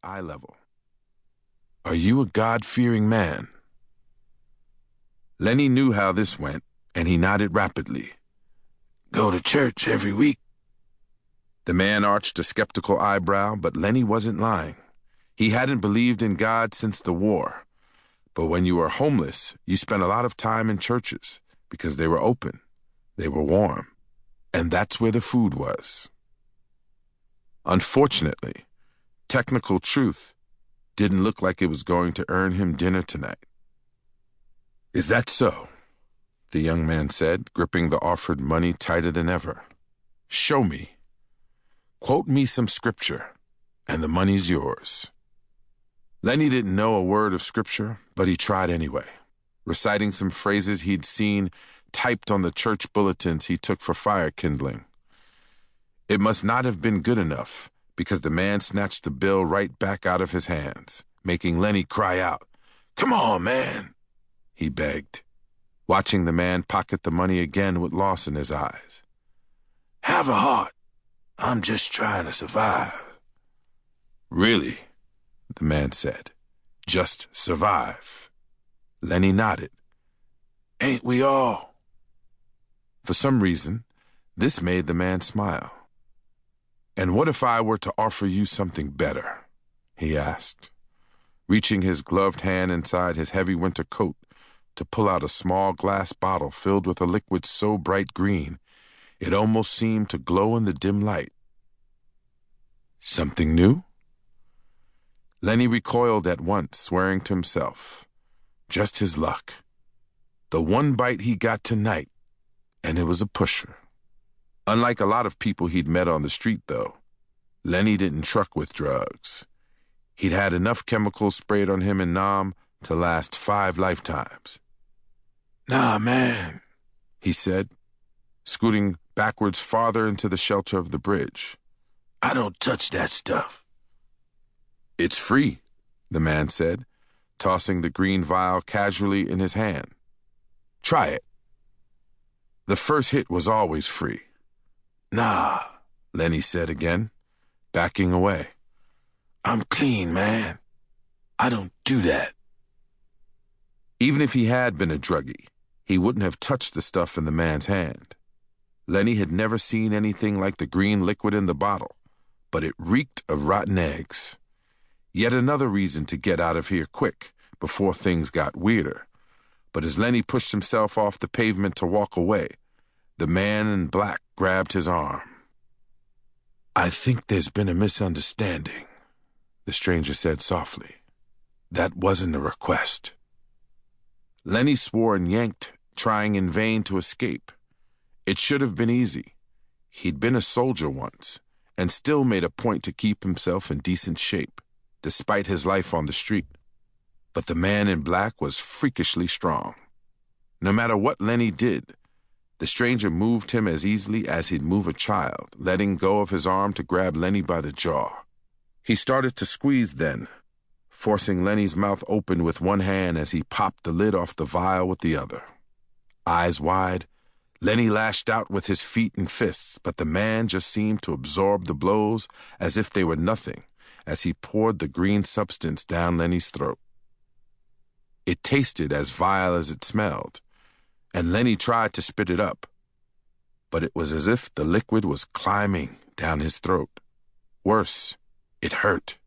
eye level. "Are you a God-fearing man?" Lenny knew how this went, and he nodded rapidly. "Go to church every week." The man arched a skeptical eyebrow, but Lenny wasn't lying. He hadn't believed in God since the war. But when you were homeless, you spent a lot of time in churches because they were open, they were warm, and that's where the food was. Unfortunately, technical truth didn't look like it was going to earn him dinner tonight. "Is that so?" the young man said, gripping the offered money tighter than ever. "Show me. Quote me some scripture, and the money's yours." Lenny didn't know a word of scripture, but he tried anyway, reciting some phrases he'd seen typed on the church bulletins he took for fire kindling. It must not have been good enough, because the man snatched the bill right back out of his hands, making Lenny cry out. "Come on, man," he begged, watching the man pocket the money again with loss in his eyes. "Have a heart. I'm just trying to survive." "Really?" the man said. "Just survive?" Lenny nodded. "Ain't we all?" For some reason, this made the man smile. "And what if I were to offer you something better?" he asked, reaching his gloved hand inside his heavy winter coat to pull out a small glass bottle filled with a liquid so bright green it almost seemed to glow in the dim light. "Something new?" Lenny recoiled at once, swearing to himself. Just his luck. The one bite he got tonight, and it was a pusher. Unlike a lot of people he'd met on the street, though, Lenny didn't truck with drugs. He'd had enough chemicals sprayed on him in Nam to last 5 lifetimes. "Nah, man," he said, scooting backwards farther into the shelter of the bridge. "I don't touch that stuff." "It's free," the man said, tossing the green vial casually in his hand. "Try it." The first hit was always free. "Nah," Lenny said again, backing away. "I'm clean, man. I don't do that." Even if he had been a druggie, he wouldn't have touched the stuff in the man's hand. Lenny had never seen anything like the green liquid in the bottle, but it reeked of rotten eggs. Yet another reason to get out of here quick, before things got weirder. But as Lenny pushed himself off the pavement to walk away, the man in black grabbed his arm. "I think there's been a misunderstanding," the stranger said softly. "That wasn't a request." Lenny swore and yanked, trying in vain to escape. It should have been easy. He'd been a soldier once, and still made a point to keep himself in decent shape, despite his life on the street. But the man in black was freakishly strong. No matter what Lenny did, the stranger moved him as easily as he'd move a child, letting go of his arm to grab Lenny by the jaw. He started to squeeze then, forcing Lenny's mouth open with one hand as he popped the lid off the vial with the other. Eyes wide, Lenny lashed out with his feet and fists, but the man just seemed to absorb the blows as if they were nothing, as he poured the green substance down Lenny's throat. It tasted as vile as it smelled, and Lenny tried to spit it up, but it was as if the liquid was climbing down his throat. Worse, it hurt.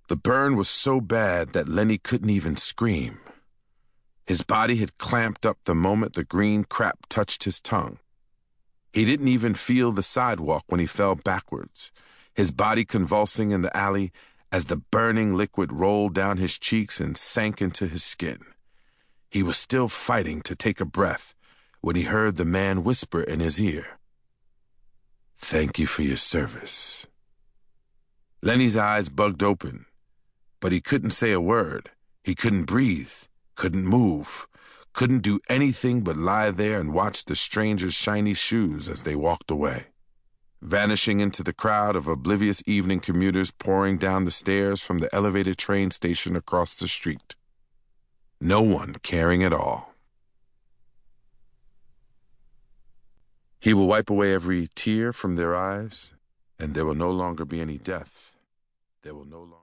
The burn was so bad that Lenny couldn't even scream. His body had clamped up the moment the green crap touched his tongue. He didn't even feel the sidewalk when he fell backwards, his body convulsing in the alley as the burning liquid rolled down his cheeks and sank into his skin. He was still fighting to take a breath when he heard the man whisper in his ear, "Thank you for your service." Lenny's eyes bugged open, but he couldn't say a word. He couldn't breathe, couldn't move, couldn't do anything but lie there and watch the stranger's shiny shoes as they walked away, vanishing into the crowd of oblivious evening commuters pouring down the stairs from the elevated train station across the street. No one caring at all. He will wipe away every tear from their eyes, and there will no longer be any death. There will no longer